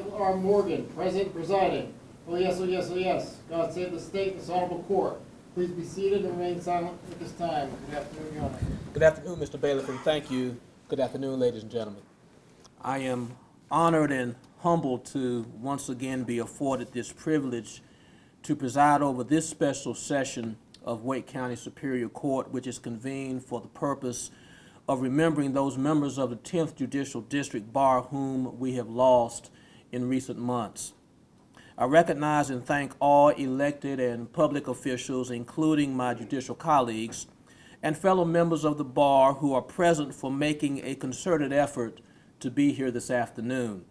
Michael R. Morgan, President presiding. Oh yes, oh yes, oh yes. God save the state and this honorable court. Please be seated and remain silent at this time. Good afternoon, Your Honor. Good afternoon, Mr. Bailiff, and thank you. Good afternoon, ladies and gentlemen. I am honored and humbled to once again be afforded this privilege to preside over this special session of Wake County Superior Court, which is convened for the purpose of remembering those members of the 10th Judicial District Bar whom we have lost in recent months. I recognize and thank all elected and public officials, including my judicial colleagues, and fellow members of the bar who are present for making a concerted effort to be here this afternoon.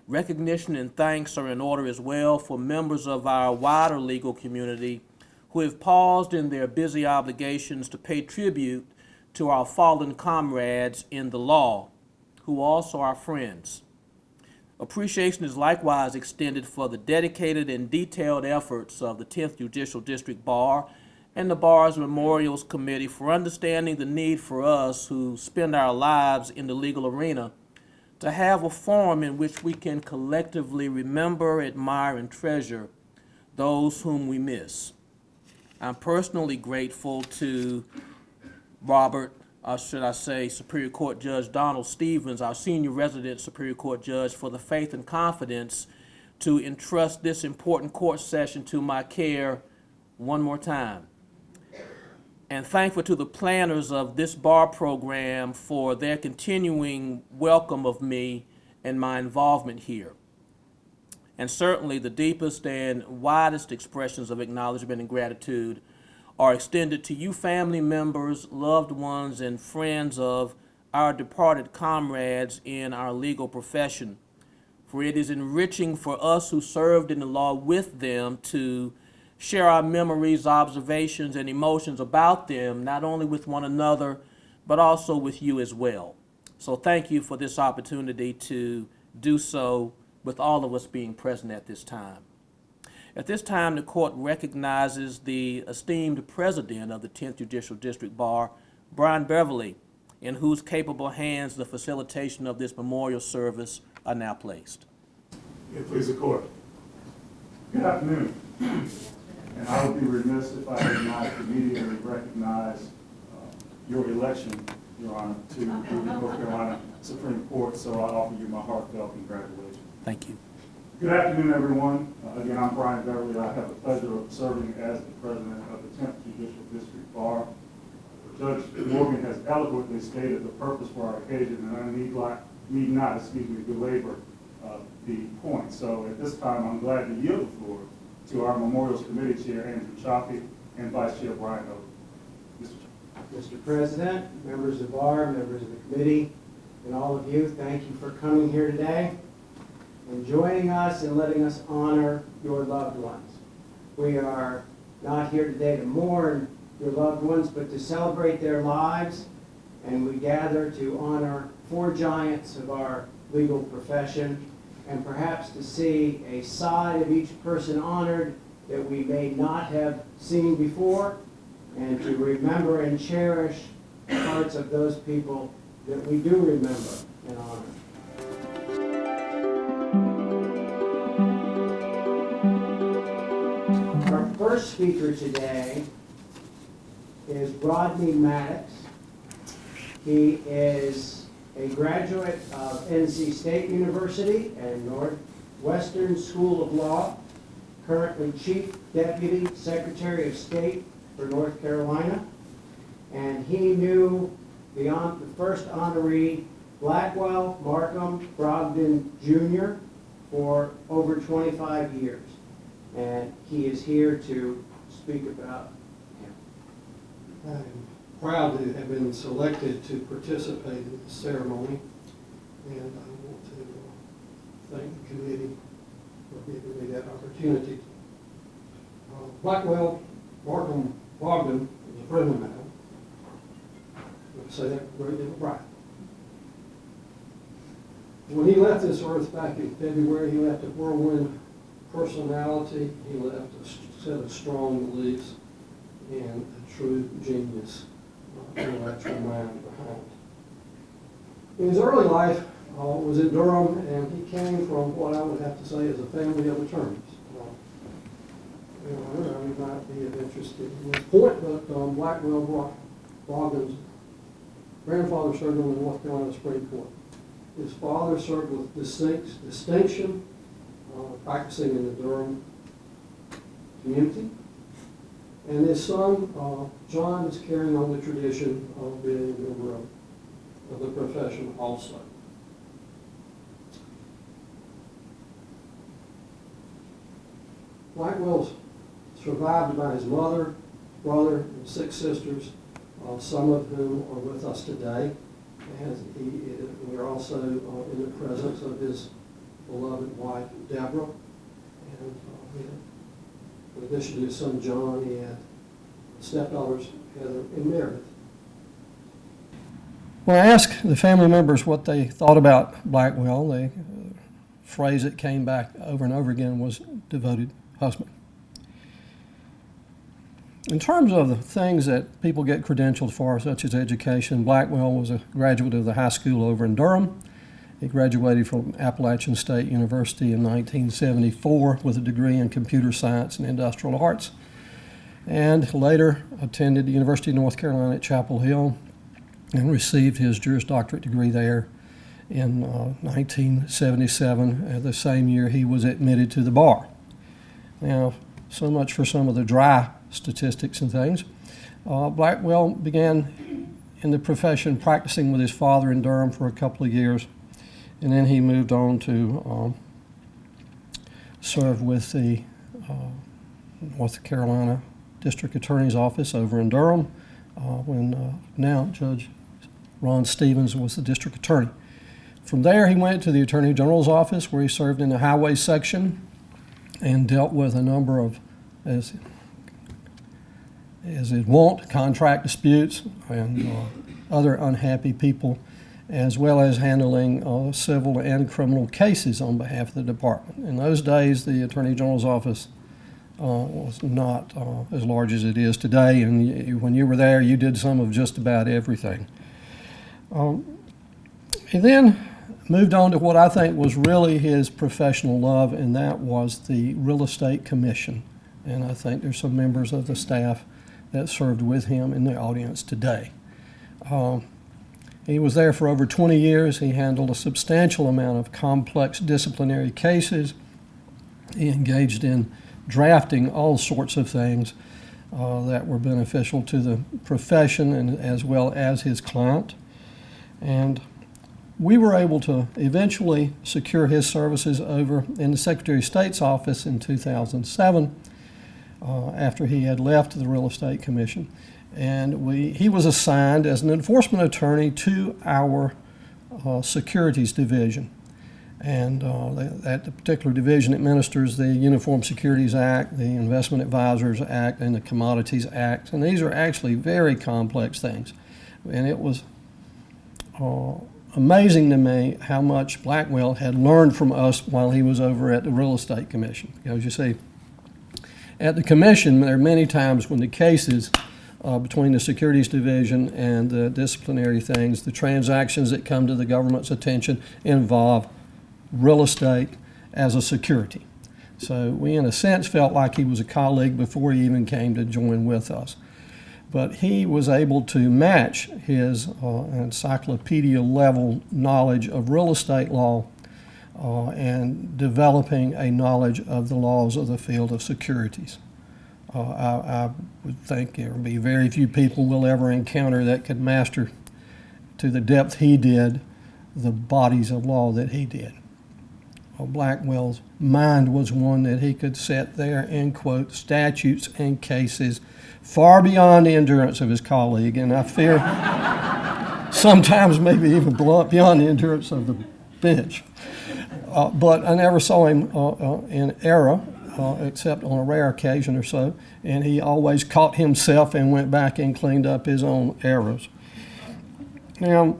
Recognition and thanks are in order as well for members of our wider legal community who have paused in their busy obligations to pay tribute to our fallen comrades in the law, who also are friends. Appreciation is likewise extended for the dedicated and detailed efforts of the 10th Judicial District Bar and the Bar's Memorials Committee for understanding the need for us who spend our lives in the legal arena to have a forum in which we can collectively remember, admire, and treasure those whom we miss. I'm personally grateful to Robert, should I say, Superior Court Judge Donald Stevens, our senior resident Superior Court Judge, for the faith and confidence to entrust this important court session to my care one more time. And thankful to the planners of this bar program for their continuing welcome of me and my involvement here. And certainly the deepest and widest expressions of acknowledgement and gratitude are extended to you family members, loved ones, and friends of our departed comrades in our legal profession. For it is enriching for us who served in the law with them to share our memories, observations, and emotions about them, not only with one another, but also with you as well. So thank you for this opportunity to do so with all of us being present at this time. At this time, the court recognizes the esteemed president of the 10th Judicial District Bar, Brian Beverly, in whose capable hands the facilitation of this memorial service are now placed. Please, the court. Good afternoon. And I would be remiss if I did not immediately recognize your election, Your Honor, to the North Carolina Supreme Court, so I offer you my heartfelt congratulations. Thank you. Good afternoon, everyone. Again, I'm Brian Beverly. I have the pleasure of serving as the president of the 10th Judicial District Bar. Judge Morgan has eloquently stated the purpose for our occasion, and I need not belabor the point. So at this time, I'm glad to yield the floor to our Memorials Committee Chair, Andrew Chaffee, and Vice Chair Brian Oakley. Mr. President, members of the bar, members of the committee, and all of you, thank you for coming here today and joining us and letting us honor your loved ones. We are not here today to mourn your loved ones, but to celebrate their lives, and we gather to honor four giants of our legal profession, and perhaps to see a side of each person honored that we may not have seen before, and to remember and cherish parts of those people that we do remember and honor. Our first speaker today is Rodney Maddox. He is a graduate of NC State University and Northwestern School of Law, currently Chief Deputy Secretary of State for North Carolina, and he knew the first honoree, Blackwell, Markham, Brogden Jr. for over 25 years, and he is here to speak about him. I'm proud to have been selected to participate in this ceremony, and I want to thank the committee for giving me that opportunity. Blackwell, Markham, Brogden is a friend of mine. I'll say that very little pride. When he left this earth back in February, he left a whirlwind personality. He left a set of strong beliefs and a true genius intellectual mind behind. In his early life, was in Durham, and he came from what I would have to say is a family of attorneys. We might be of interest in this point, but Blackwell, Brogden's grandfather served on the North Carolina Supreme Court. His father served with distinction, practicing in the Durham community. And his son, John, is carrying on the tradition of being a member of the profession also. Blackwell's survived by his mother, brother, and 6 sisters, some of whom are with us today. And we're also in the presence of his beloved wife, Deborah. And in addition to his son, John, he had stepdaughters, Heather and Meredith. When I asked the family members what they thought about Blackwell, the phrase that came back over and over again was devoted husband. In terms of the things that people get credentialed for, such as education, Blackwell was a graduate of the high school over in Durham. He graduated from Appalachian State University in 1974 with a degree in computer science and industrial arts, and later attended the University of North Carolina at Chapel Hill and received his Juris Doctorate degree there in 1977, the same year he was admitted to the bar. Now, so much for some of the dry statistics and things. Blackwell began in the profession practicing with his father in Durham for a couple of years, and then he moved on to serve with the North Carolina District Attorney's Office over in Durham, when now Judge Ron Stevens was the district attorney. From there, he went to the Attorney General's office, where he served in the highway section and dealt with a number of, as is wont, contract disputes and other unhappy people, as well as handling civil and criminal cases on behalf of the department. In those days, the Attorney General's office was not as large as it is today, and when you were there, you did some of just about everything. He then moved on to what I think was really his professional love, and that was the Real Estate Commission. And I think there's some members of the staff that served with him in the audience today. He was there for over 20 years. He handled a substantial amount of complex disciplinary cases. He engaged in drafting all sorts of things that were beneficial to the profession and as well as his client. And we were able to eventually secure his services over in the Secretary of State's office in 2007 after he had left the Real Estate Commission. And he was assigned as an enforcement attorney to our securities division. And that particular division administers the Uniform Securities Act, the Investment Advisors Act, and the Commodities Act. And these are actually very complex things. And it was amazing to me how much Blackwell had learned from us while he was over at the Real Estate Commission. Because you see, at the commission, there are many times when the cases between the Securities Division and the disciplinary things, the transactions that come to the government's attention involve real estate as a security. So we, in a sense, felt like he was a colleague before he even came to join with us. But he was able to match his encyclopedia-level knowledge of real estate law and developing a knowledge of the laws of the field of securities. I would think there would be very few people we'll ever encounter that could master to the depth he did the bodies of law that he did. Blackwell's mind was one that he could sit there and quote statutes and cases far beyond the endurance of his colleague, and I fear sometimes maybe even beyond the endurance of the bench. But I never saw him in error, except on a rare occasion or so, and he always caught himself and went back and cleaned up his own errors. Now,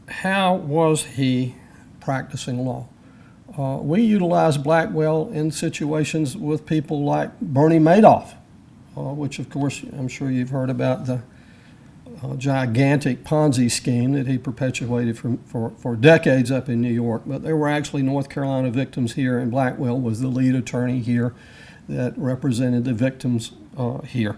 how was he practicing law? We utilized Blackwell in situations with people like Bernie Madoff, which of course I'm sure you've heard about the gigantic Ponzi scheme that he perpetuated for decades up in New York. But there were actually North Carolina victims here, and Blackwell was the lead attorney here that represented the victims here.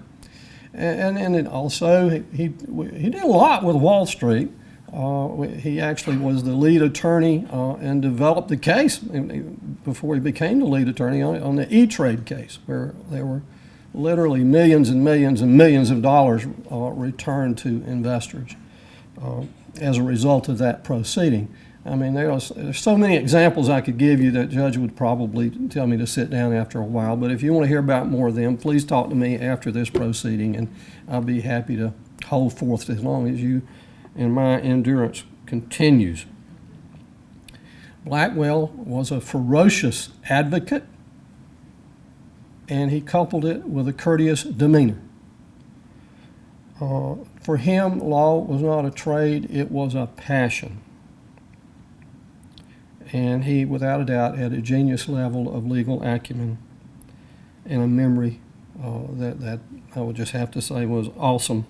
And it also, he did a lot with Wall Street. He actually was the lead attorney and developed the case before he became the lead attorney on the E-Trade case, where there were literally millions and millions and millions of dollars returned to investors as a result of that proceeding. I mean, there's so many examples I could give you that Judge would probably tell me to sit down after a while. But if you want to hear about more of them, please talk to me after this proceeding, and I'll be happy to hold forth as long as you and my endurance continues. Blackwell was a ferocious advocate, and he coupled it with a courteous demeanor. For him, law was not a trade, it was a passion. And he, without a doubt, had a genius level of legal acumen and a memory that I would just have to say was awesome.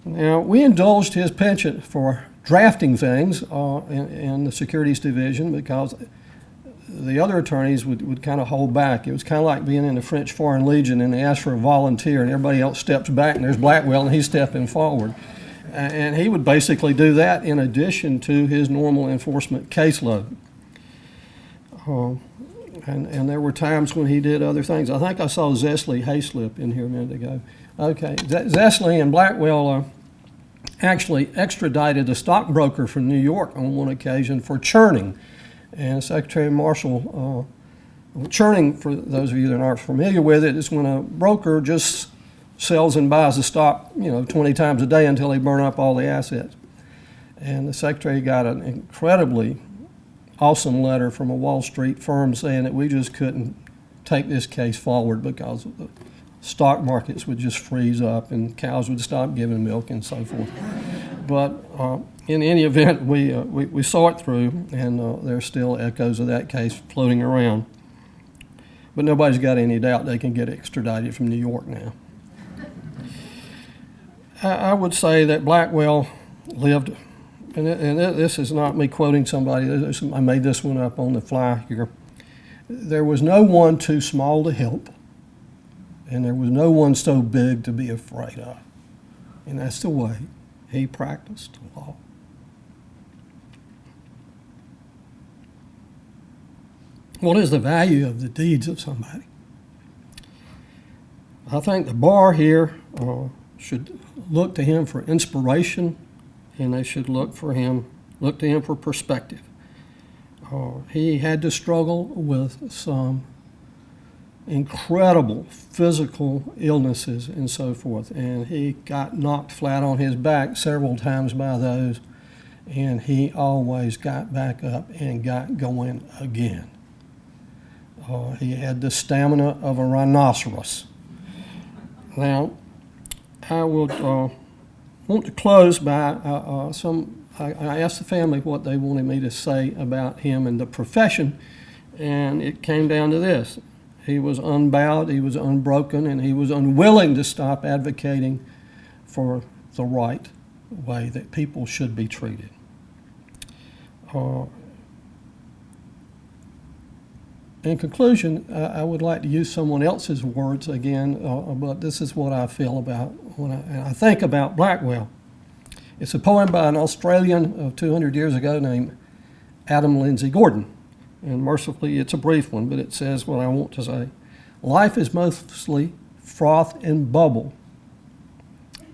Now, we indulged his penchant for drafting things in the Securities Division because the other attorneys would kind of hold back. It was kind of like being in the French Foreign Legion and they ask for a volunteer and everybody else steps back and there's Blackwell and he's stepping forward. And he would basically do that in addition to his normal enforcement caseload. And there were times when he did other things. I think I saw Zesley Hayslip in here a minute ago. Okay, Zesley and Blackwell actually extradited a stockbroker from New York on one occasion for churning. And Secretary Marshall, churning, for those of you that aren't familiar with it, is when a broker just sells and buys the stock, 20 times a day until they burn up all the assets. And the Secretary got an incredibly awesome letter from a Wall Street firm saying that we just couldn't take this case forward because the stock markets would just freeze up and cows would stop giving milk and so forth. But in any event, we saw it through, and there's still echoes of that case floating around. But nobody's got any doubt they can get extradited from New York now. I would say that Blackwell lived, and this is not me quoting somebody, I made this one up on the fly here. There was no one too small to help, and there was no one so big to be afraid of. And that's the way he practiced law. What is the value of the deeds of somebody? I think the bar here should look to him for inspiration, and they should look to him for perspective. He had to struggle with some incredible physical illnesses and so forth, and he got knocked flat on his back several times by those, and he always got back up and got going again. He had the stamina of a rhinoceros. Now, I would want to close by I asked the family what they wanted me to say about him and the profession, and it came down to this. He was unbowed, he was unbroken, and he was unwilling to stop advocating for the right way that people should be treated. In conclusion, I would like to use someone else's words again, but this is what I feel about when I think about Blackwell. It's a poem by an Australian of 200 years ago named Adam Lindsay Gordon. And mercifully, it's a brief one, but it says what I want to say. Life is mostly froth and bubble.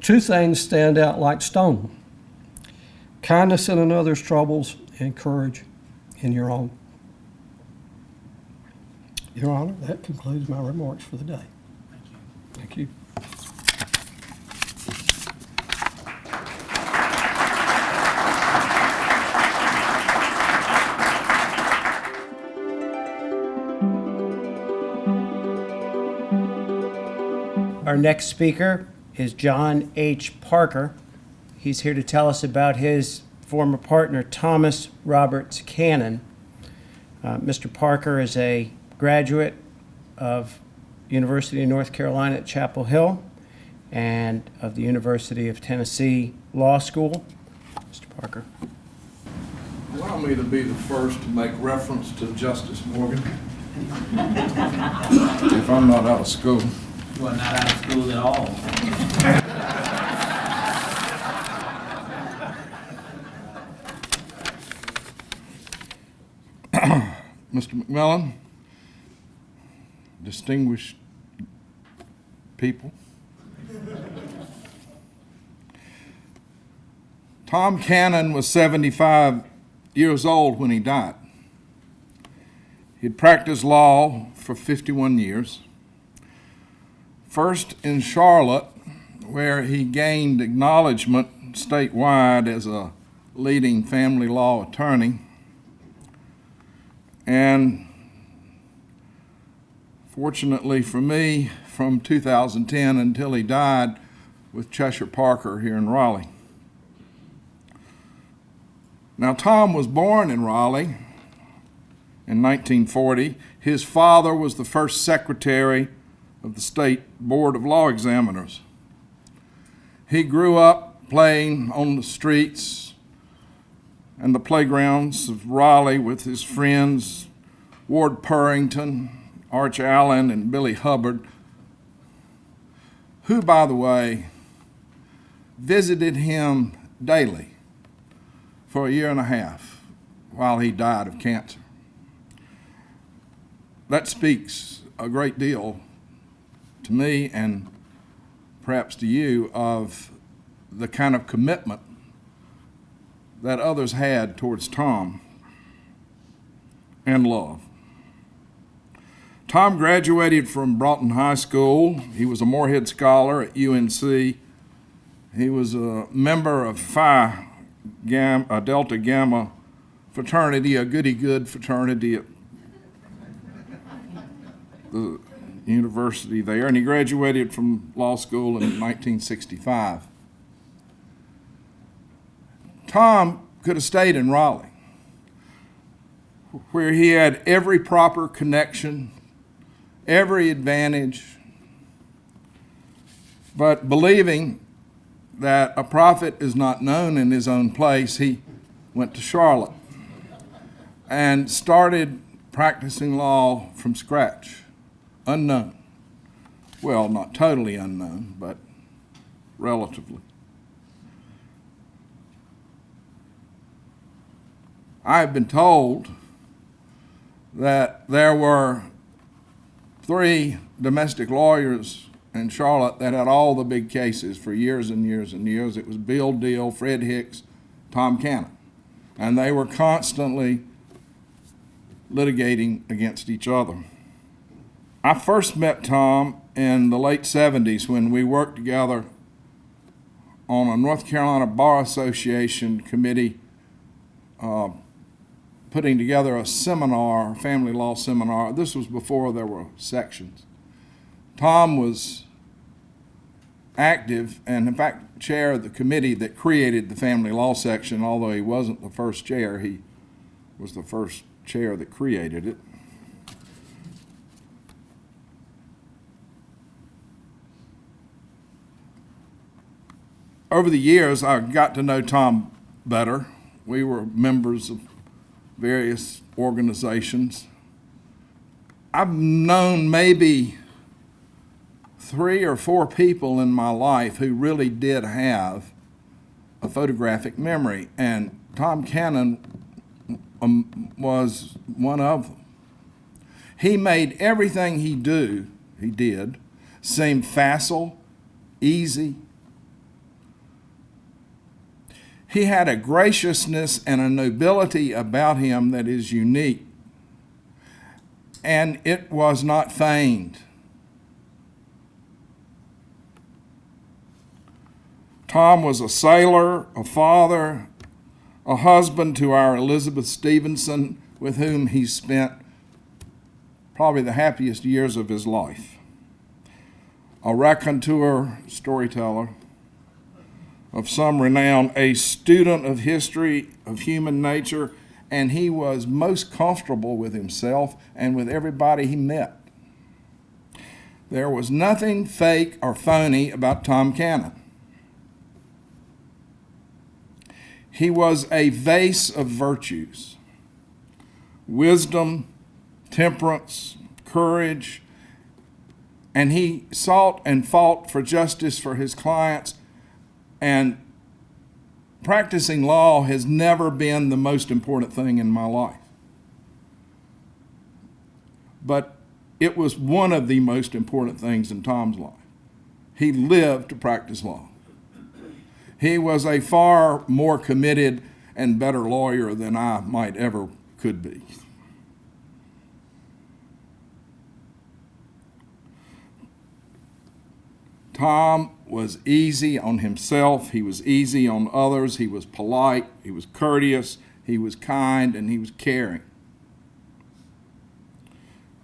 Two things stand out like stone: kindness in another's troubles and courage in your own. Your Honor, that concludes my remarks for the day. Thank you. Our next speaker is John H. Parker. He's here to tell us about his former partner, Thomas Roberts Cannon. Mr. Parker is a graduate of University of North Carolina at Chapel Hill. and of the University of Tennessee Law School. Mr. Parker. Allow me to be the first to make reference to Justice Morgan. If I'm not out of school. You are not out of school at all. Mr. McMillan, distinguished people. Tom Cannon was 75 years old when he died. He'd practiced law for 51 years. First in Charlotte, where he gained acknowledgement statewide as a leading family law attorney. And fortunately for me, from 2010 until he died with Cheshire Parker here in Raleigh. Now, Tom was born in Raleigh in 1940. His father was the first secretary of the State Board of Law Examiners. He grew up playing on the streets and the playgrounds of Raleigh with his friends Ward Purrington, Arch Allen, and Billy Hubbard, who, by the way, visited him daily for a year and a half while he died of cancer. That speaks a great deal to me and perhaps to you of the kind of commitment that others had towards Tom and love. Tom graduated from Brogden High School. He was a Moorhead Scholar at UNC. He was a member of Phi Delta Gamma fraternity, a goody-good fraternity at the university there, and he graduated from law school in 1965. Tom could have stayed in Raleigh, where he had every proper connection, every advantage, but believing that a prophet is not known in his own place, he went to Charlotte and started practicing law from scratch, unknown. Well, not totally unknown, but relatively. I have been told that there were 3 domestic lawyers in Charlotte that had all the big cases for years and years and years. It was Bill Deal, Fred Hicks, Tom Cannon. And they were constantly litigating against each other. I first met Tom in the late 70s when we worked together on a North Carolina Bar Association committee putting together a seminar, family law seminar. This was before there were sections. Tom was active and, in fact, chair of the committee that created the family law section. Although he wasn't the first chair, he was the first chair that created it. Over the years, I got to know Tom better. We were members of various organizations. I've known maybe 3 or 4 people in my life who really did have a photographic memory, and Tom Cannon was one of them. He made everything he did, seem facile, easy. He had a graciousness and a nobility about him that is unique, and it was not feigned. Tom was a sailor, a father, a husband to our Elizabeth Stevenson, with whom he spent probably the happiest years of his life. A raconteur, storyteller of some renown, a student of history, of human nature, and he was most comfortable with himself and with everybody he met. There was nothing fake or phony about Tom Cannon. He was a vase of virtues: wisdom, temperance, courage, and he sought and fought for justice for his clients. And practicing law has never been the most important thing in my life. But it was one of the most important things in Tom's life. He lived to practice law. He was a far more committed and better lawyer than I might ever could be. Tom was easy on himself, he was easy on others, he was polite, he was courteous, he was kind, and he was caring.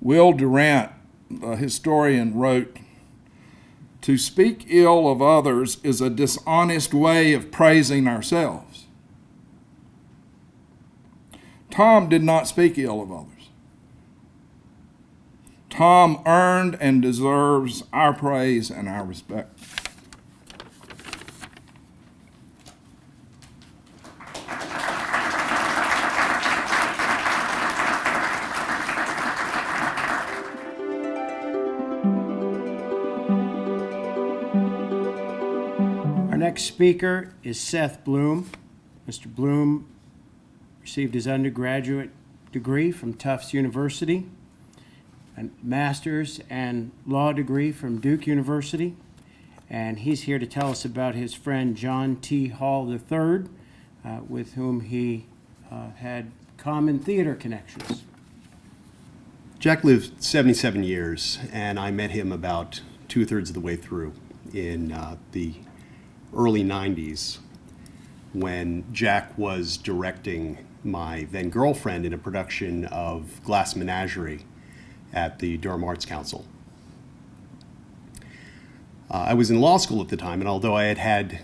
Will Durant, the historian, wrote, "To speak ill of others is a dishonest way of praising ourselves." Tom did not speak ill of others. Tom earned and deserves our praise and our respect. Our next speaker is Seth Blum. Mr. Blum received his undergraduate degree from Tufts University, a master's and law degree from Duke University, and he's here to tell us about his friend John T. Hall III, with whom he had common theater connections. Jack lived 77 years, and I met him about 2/3 of the way through in the early 90s when Jack was directing my then girlfriend in a production of Glass Menagerie at the Durham Arts Council. I was in law school at the time, and although I had had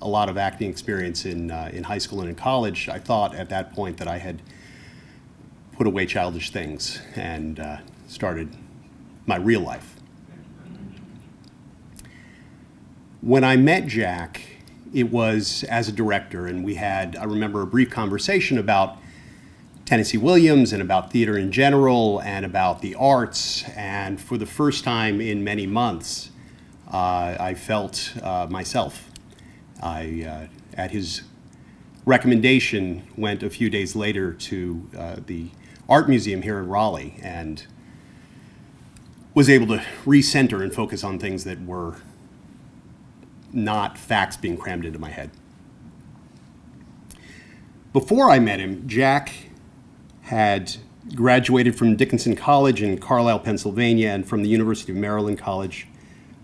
a lot of acting experience in high school and in college, I thought at that point that I had put away childish things and started my real life. When I met Jack, it was as a director, and we had, I remember, a brief conversation about Tennessee Williams and about theater in general and about the arts, and for the first time in many months, I felt myself. I, at his recommendation, went a few days later to the Art Museum here in Raleigh and was able to recenter and focus on things that were not facts being crammed into my head. Before I met him, Jack had graduated from Dickinson College in Carlisle, Pennsylvania, and from the University of Maryland College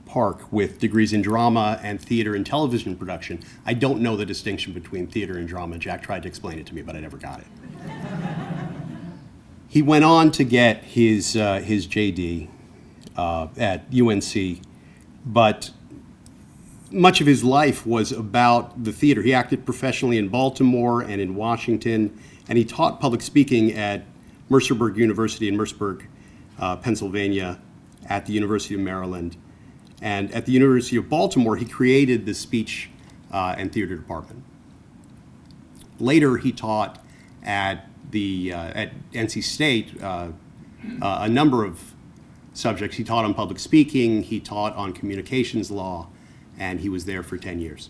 Park with degrees in drama and theater and television production. I don't know the distinction between theater and drama. Jack tried to explain it to me, but I never got it. He went on to get his JD at UNC, but much of his life was about the theater. He acted professionally in Baltimore and in Washington, and he taught public speaking at Mercerburg University in Mercerburg, Pennsylvania, at the University of Maryland. And at the University of Baltimore, he created the speech and theater department. Later, he taught at NC State a number of subjects. He taught on public speaking, he taught on communications law, and he was there for 10 years.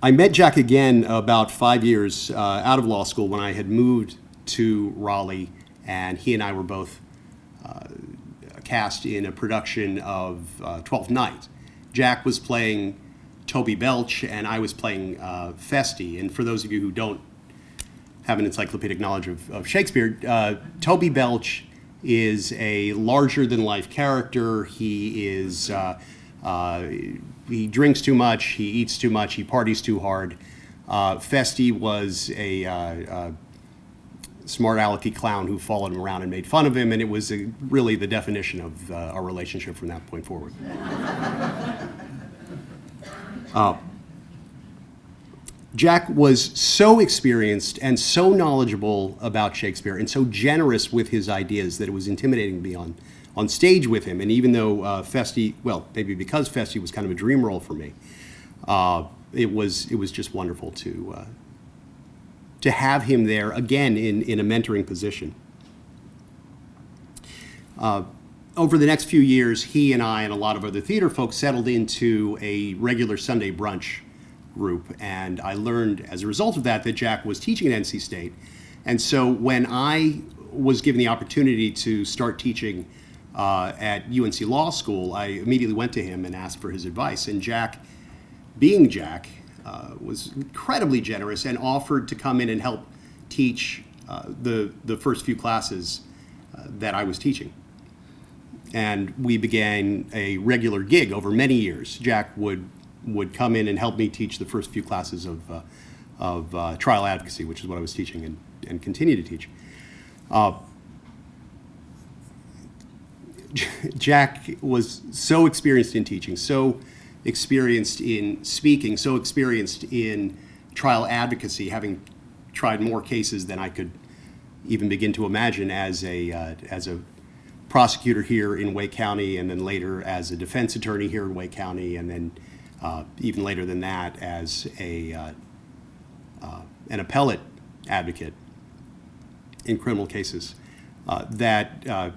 I met Jack again about 5 years out of law school when I had moved to Raleigh, and he and I were both cast in a production of Twelfth Night. Jack was playing Toby Belch, and I was playing Feste. And for those of you who don't have an encyclopedic knowledge of Shakespeare, Toby Belch is a larger-than-life character. He is he drinks too much, he eats too much, he parties too hard. Feste was a smart alecky clown who followed him around and made fun of him, and it was really the definition of our relationship from that point forward. Jack was so experienced and so knowledgeable about Shakespeare and so generous with his ideas that it was intimidating to be on stage with him. And even though Feste, well, maybe because Feste was kind of a dream role for me, it was just wonderful to have him there again in a mentoring position. Over the next few years, he and I and a lot of other theater folks settled into a regular Sunday brunch group, and I learned as a result of that Jack was teaching at NC State. And so when I was given the opportunity to start teaching at UNC Law School, I immediately went to him and asked for his advice. And Jack, being Jack, was incredibly generous and offered to come in and help teach the first few classes that I was teaching. And we began a regular gig over many years. Jack would come in and help me teach the first few classes of trial advocacy, which is what I was teaching and continue to teach. Jack was so experienced in teaching, so experienced in speaking, so experienced in trial advocacy, having tried more cases than I could even begin to imagine as a prosecutor here in Wake County, and then later as a defense attorney here in Wake County, and then even later than that as an appellate advocate in criminal cases, that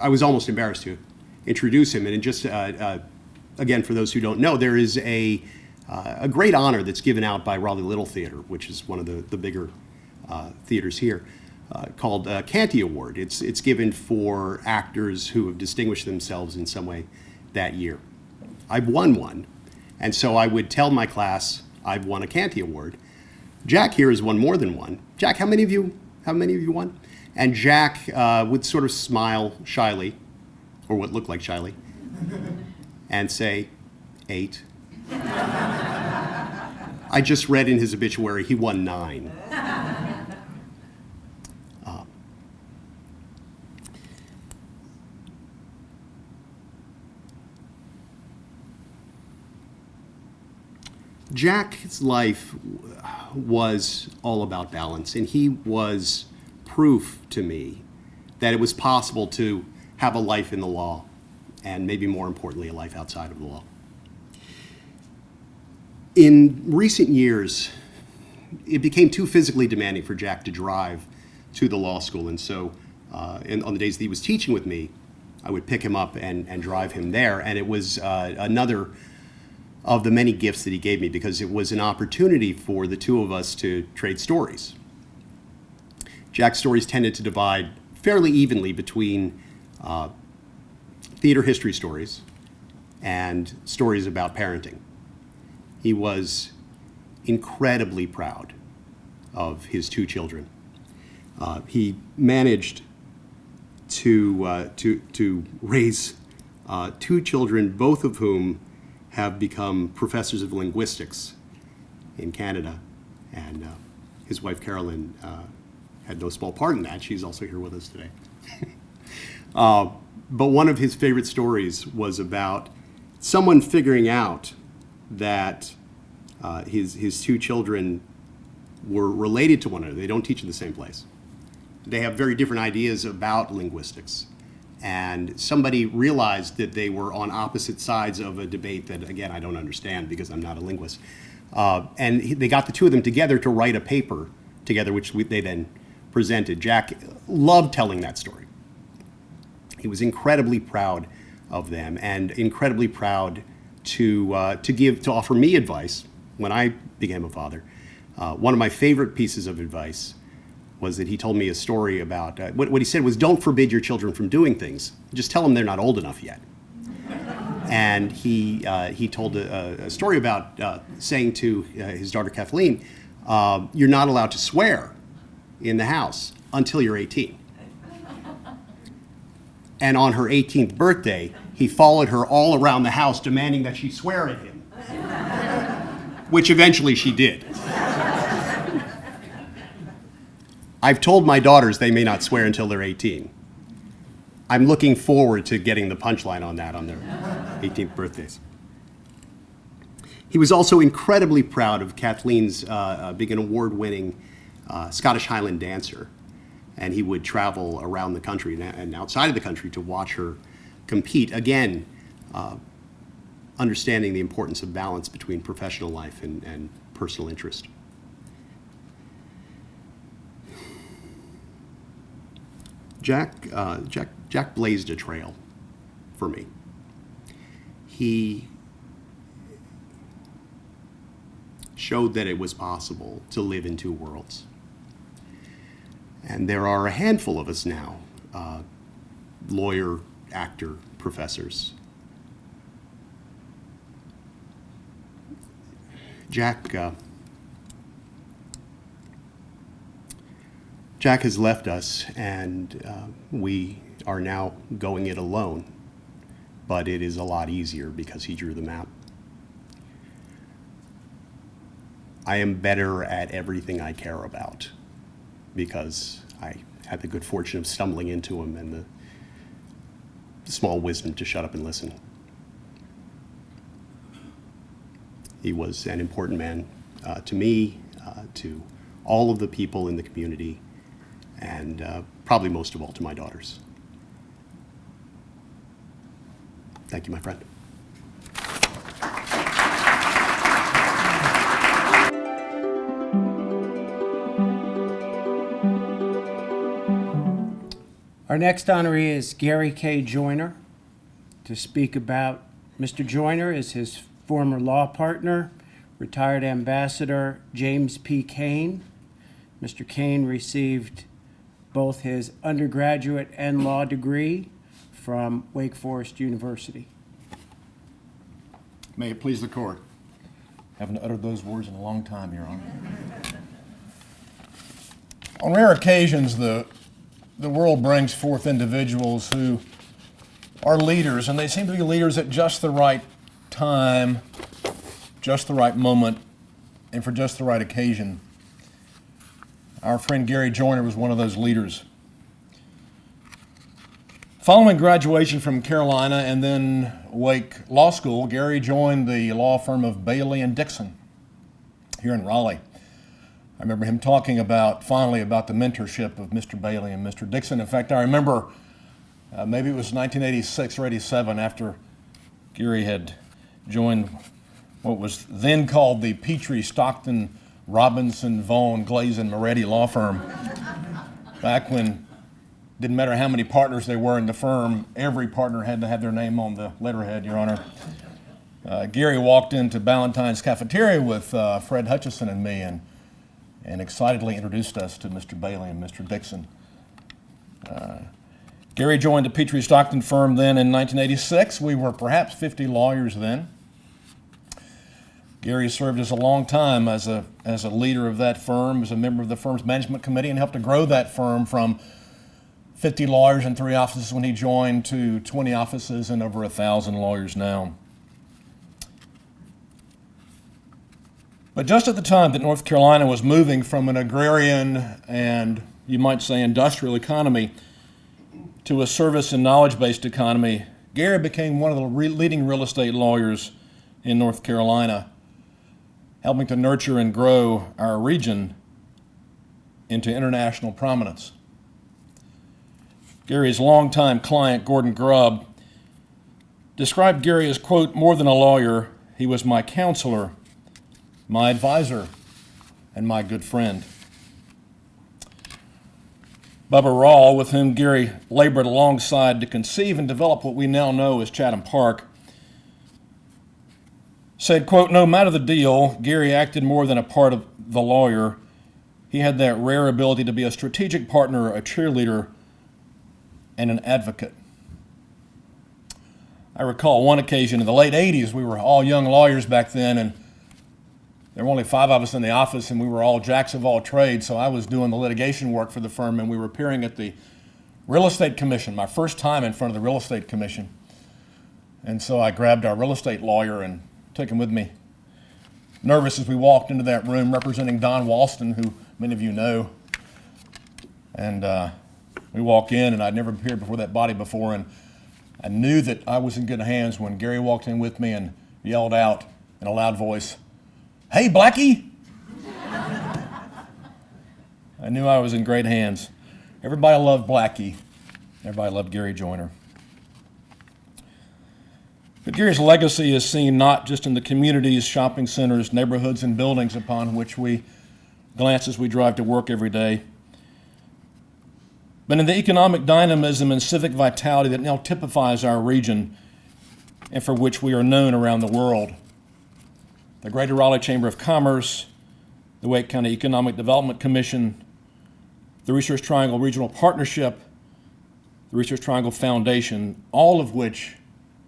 I was almost embarrassed to introduce him. And just again, for those who don't know, there is a great honor that's given out by Raleigh Little Theater, which is one of the bigger theaters here, called Canty Award. It's given for actors who have distinguished themselves in some way that year. I've won one, and so I would tell my class I've won a Canty Award. Jack here has won more than one. Jack, how many of you won? And Jack would sort of smile shyly, or what looked like shyly, and say, 8. I just read in his obituary he won 9. Jack's life was all about balance, and he was proof to me that it was possible to have a life in the law, and maybe more importantly, a life outside of the law. In recent years, it became too physically demanding for Jack to drive to the law school, and so on the days that he was teaching with me, I would pick him up and drive him there, and it was another of the many gifts that he gave me, because it was an opportunity for the two of us to trade stories. Jack's stories tended to divide fairly evenly between theater history stories and stories about parenting. He was incredibly proud of his 2 children. He managed to raise 2 children, both of whom have become professors of linguistics in Canada, and his wife Carolyn had no small part in that. She's also here with us today. But one of his favorite stories was about someone figuring out that his 2 children were related to one another. They don't teach in the same place. They have very different ideas about linguistics. And somebody realized that they were on opposite sides of a debate that, again, I don't understand because I'm not a linguist. And they got the 2 of them together to write a paper together, which they then presented. Jack loved telling that story. He was incredibly proud of them, and incredibly proud to offer me advice when I became a father. One of my favorite pieces of advice was that he told me a story about, what he said was, don't forbid your children from doing things. Just tell them they're not old enough yet. And he told a story about saying to his daughter Kathleen, you're not allowed to swear in the house until you're 18. And on her 18th birthday, he followed her all around the house demanding that she swear at him, which eventually she did. I've told my daughters they may not swear until they're 18. I'm looking forward to getting the punchline on that on their 18th birthdays. He was also incredibly proud of Kathleen's being an award-winning Scottish Highland dancer. And he would travel around the country and outside of the country to watch her compete. Again, understanding the importance of balance between professional life and personal interest. Jack blazed a trail for me. He showed that it was possible to live in two worlds. And there are a handful of us now, lawyer, actor, professors. Jack has left us, and we are now going it alone. But it is a lot easier because he drew the map. I am better at everything I care about because I had the good fortune of stumbling into him and the small wisdom to shut up and listen. He was an important man to me, to all of the people in the community, and probably most of all to my daughters. Thank you, my friend. Our next honoree is Gary K. Joyner. To speak about Mr. Joyner is his former law partner, retired ambassador James P. Cain. Mr. Cain received both his undergraduate and law degree from Wake Forest University. May it please the court. Haven't uttered those words in a long time, Your Honor. On rare occasions, the world brings forth individuals who are leaders, and they seem to be leaders at just the right time, just the right moment, and for just the right occasion. Our friend Gary Joyner was one of those leaders. Following graduation from Carolina and then Wake Law School, Gary joined the law firm of Bailey and Dixon here in Raleigh. I remember him talking finally about the mentorship of Mr. Bailey and Mr. Dixon. In fact, I remember maybe it was 1986 or 87 after Gary had joined what was then called the Petrie, Stockton, Robinson, Vaughn, Glazen, Moretti law firm. Back when didn't matter how many partners there were in the firm, every partner had to have their name on the letterhead, Your Honor. Gary walked into Ballantyne's cafeteria with Fred Hutchison and me and excitedly introduced us to Mr. Bailey and Mr. Dixon. Gary joined the Petrie Stockton firm then in 1986. We were perhaps 50 lawyers then. Gary served as a long time as a leader of that firm, as a member of the firm's management committee, and helped to grow that firm from 50 lawyers and 3 offices when he joined to 20 offices and over 1,000 lawyers now. But just at the time that North Carolina was moving from an agrarian and, you might say, industrial economy to a service and knowledge-based economy, Gary became one of the leading real estate lawyers in North Carolina, helping to nurture and grow our region into international prominence. Gary's longtime client, Gordon Grubb, described Gary as, quote, more than a lawyer, he was my counselor, my advisor, and my good friend. Bubba Rawl, with whom Gary labored alongside to conceive and develop what we now know as Chatham Park, said, quote, no matter the deal, Gary acted more than a part of the lawyer. He had that rare ability to be a strategic partner, a cheerleader, and an advocate. I recall one occasion in the late 80s, we were all young lawyers back then, and there were only 5 of us in the office, and we were all jacks of all trades, so I was doing the litigation work for the firm, and we were appearing at the Real Estate Commission, my first time in front of the Real Estate Commission. And so I grabbed our real estate lawyer and took him with me. Nervous as we walked into that room representing Don Walston, who many of you know. And we walk in, and I'd never appeared before that body before, and I knew that I was in good hands when Gary walked in with me and yelled out, in a loud voice, "Hey, Blackie!" I knew I was in great hands. Everybody loved Blackie. Everybody loved Gary Joyner. But Gary's legacy is seen not just in the communities, shopping centers, neighborhoods, and buildings upon which we glance as we drive to work every day, but in the economic dynamism and civic vitality that now typifies our region and for which we are known around the world. The Greater Raleigh Chamber of Commerce, the Wake County Economic Development Commission, the Research Triangle Regional Partnership, the Research Triangle Foundation, all of which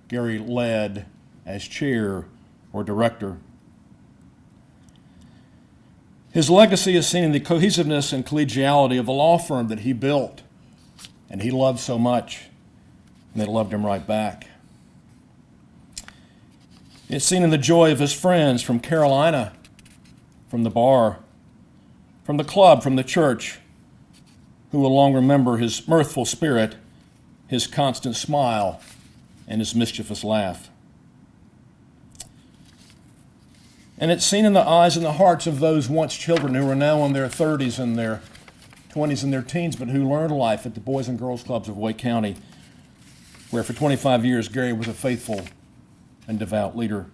Gary led as chair or director. His legacy is seen in the cohesiveness and collegiality of the law firm that he built and he loved so much, and they loved him right back. It's seen in the joy of his friends from Carolina, from the bar, from the club, from the church, who will long remember his mirthful spirit, his constant smile, and his mischievous laugh. And it's seen in the eyes and the hearts of those once children who are now in their 30s and their 20s and their teens, but who learned life at the Boys and Girls Clubs of Wake County, where for 25 years Gary was a faithful and devout leader.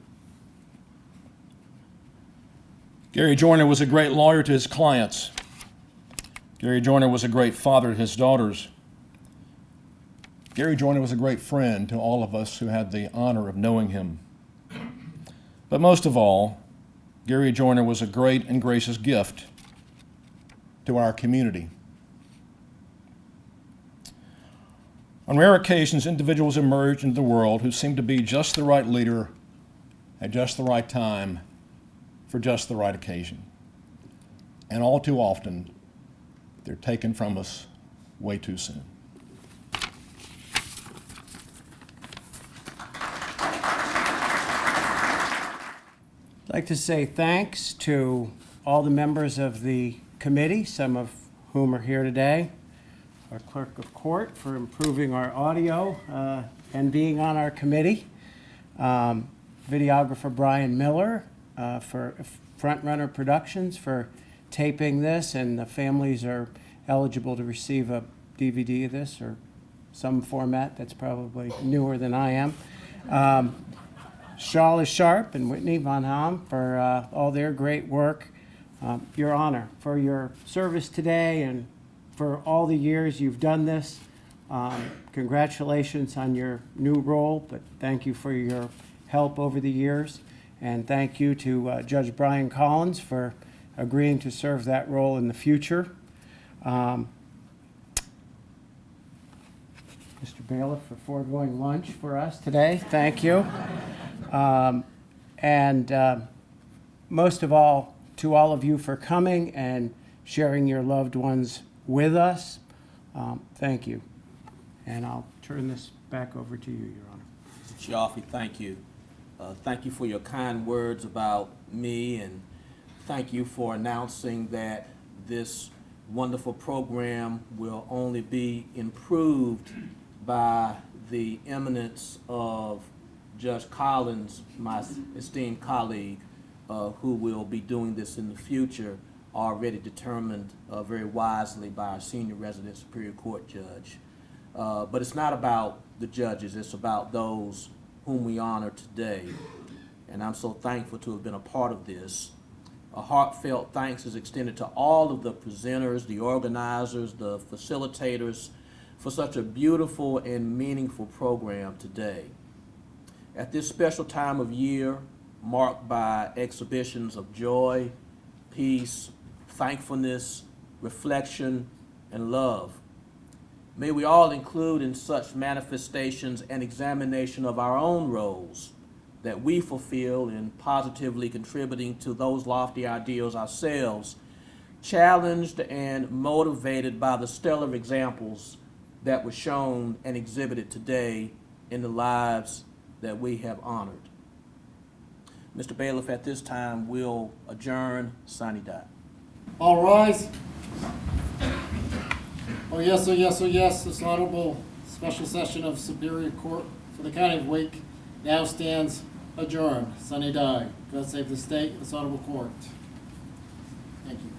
Gary Joyner was a great lawyer to his clients. Gary Joyner was a great father to his daughters. Gary Joyner was a great friend to all of us who had the honor of knowing him. But most of all, Gary Joyner was a great and gracious gift to our community. On rare occasions, individuals emerge into the world who seem to be just the right leader at just the right time for just the right occasion. And all too often, they're taken from us way too soon. I'd like to say thanks to all the members of the committee, some of whom are here today, our clerk of court for improving our audio and being on our committee, videographer Brian Miller for Frontrunner Productions for taping this, and the families are eligible to receive a DVD of this or some format that's probably newer than I am. Charlotte Sharp and Whitney Von Ham for all their great work. Your Honor, for your service today and for all the years you've done this. Congratulations on your new role, but thank you for your help over the years. And thank you to Judge Brian Collins for agreeing to serve that role in the future. Mr. Bailiff for foregoing lunch for us today. Thank you. Most of all, to all of you for coming and sharing your loved ones with us. Thank you. And I'll turn this back over to you, Your Honor. Mr. Chiaffi, thank you. Thank you for your kind words about me, and thank you for announcing that this wonderful program will only be improved by the eminence of Judge Collins, my esteemed colleague, who will be doing this in the future, already determined very wisely by our senior resident Superior Court judge. But it's not about the judges, it's about those whom we honor today. And I'm so thankful to have been a part of this. A heartfelt thanks is extended to all of the presenters, the organizers, the facilitators for such a beautiful and meaningful program today. At this special time of year, marked by exhibitions of joy, peace, thankfulness, reflection, and love, may we all include in such manifestations an examination of our own roles that we fulfill in positively contributing to those lofty ideals ourselves, challenged and motivated by the stellar examples that were shown and exhibited today in the lives that we have honored. Mr. Bailiff, at this time, we'll adjourn sine die. All rise. Oh yes, oh yes, oh yes, this honorable special session of Superior Court for the County of Wake now stands Adjourned. Sunny die. God save the state and this honorable court. Thank you.